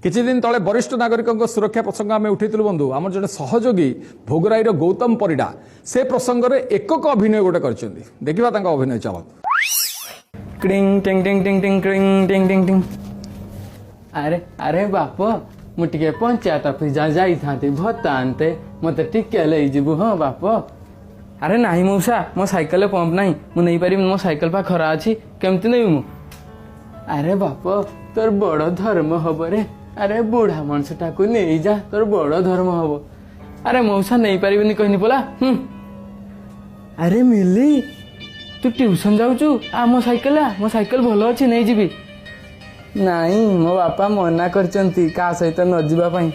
किछि दिन तले वरिष्ठ नागरिकों सुरक्षा प्रसंग आम उठेलु बंधु आम जड़े सहयोगी भोगराई गौतम परिडा से प्रसंग में एकक अभिनय गोटे कर देखा अभिनय चल टिंग टिंग टिंग टिंग टिंग टिंग टिंग टिंग टिंग अरे अरे बाप मुझे पंचायत ऑफिस जाई भत्ता आनते मत टिके ले जीवु हाँ बाप अरे नहीं मौसा मो साइकेल पंप नहीं मु नहीं पारि मो साइकेल पा खरा अच्छी केमती नहीं मु अरे बाप तोर बड़ धर्म हम रे अरे बुढ़ा मनुष्यटा को नहीं जा तोर बड़ धर्म हम अरे मौसा नहीं पारि कहनी बोला अरे मिली तू ट्यूशन जाऊचु आ मो साइकेल भल अच्छी नहीं जीवी नहीं मो बापा मना करचंती का सहित न जीवा पाई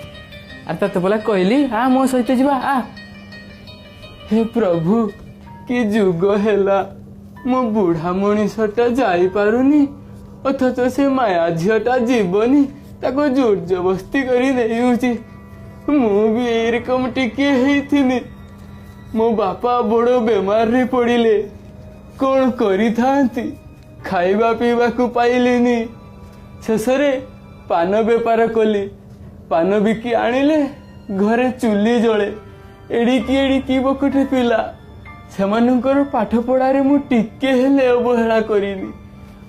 अरे तते बोला कहली आ मो सहित जीवा आ हे प्रभु कि जुग हेला मो बुढ़ा मनीषटा जाई पारुनी अथच से माया झीटा जीवनी ताको जोर जबस्ती करी देउची मु भी एरकम टिके हेथिनी मो बापा बड़ बेमार रे पड़िले कौन करी थांती खाइबा पीवा को पाइलिनी शेषरे पान बेपार कली पान बिकी आनिले घरे चुली जले एड़िकी बकटे पिला सेमानंकर पाठ पढ़ारे मु टिके हेले अवहेला करिनी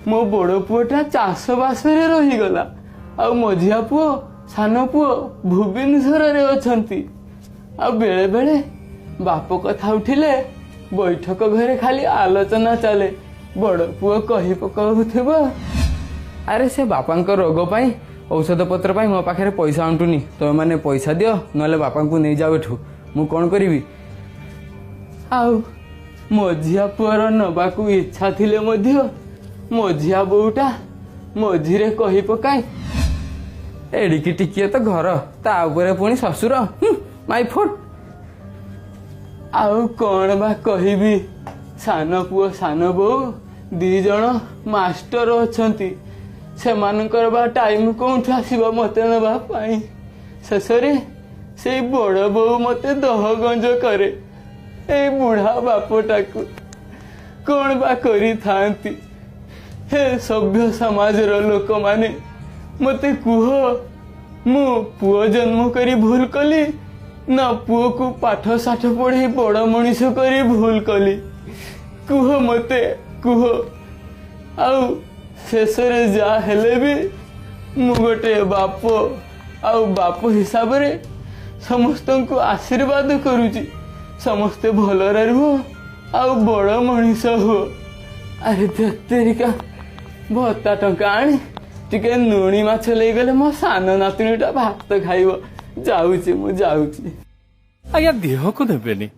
मो बड़ पुओटा चाष बास रहीगला आ मझिया पुओ सान पुओ भुवनेश्वर रे अछंती आ बेले बेले बाप कथा उठिले बैठक घरे खाली आलोचना चले बड़ पुओ कही पकाउथिबो अरे से बापांक रोग पाई औषध पत्र पाई मो पाखे पैसा अंटुनी तुम मैंने पैसा दियो नले बापा को नहीं जाओ एठू मु कौन करी आउ मझिया पुअर नबाकू इच्छा थिले मध्य मझिया बोटा मझिरे कही पकाई एडिकी टिकिए तो घर ता ऊपर पुणी ससुर माई फुट आउ कौन बा कहबी सान पुओ सान बो दी जण मास्टर अछंती सेमानकर बा टाइम कोठू आसीबो मते नबा पाई शेषरे से बड़ बो मते दह गंज करे ए बुढ़ा बापटा को कौन बा करी थांती हे सभ्य समाज रो लोक माने मते कुह मु पुओ जन्म करी भूल कली ना पुओ को पाठ साठ पढ़े बड़ मनीष करी भूल कली कुह मते कुह आउ शेषरे जा हेले भी मु गोटे बाप आउ बाप हिसाब रे समस्त को आशीर्वाद करुची समस्ते भलरे रुह आउ बड़ मनीष हो अरे तेरिका भत्ता टंका आनी टिके नुणी माछ ले गले मो सान नातुनीटा भात खाइबो जाउची मु जाउची आज्ञा देह को देबेनी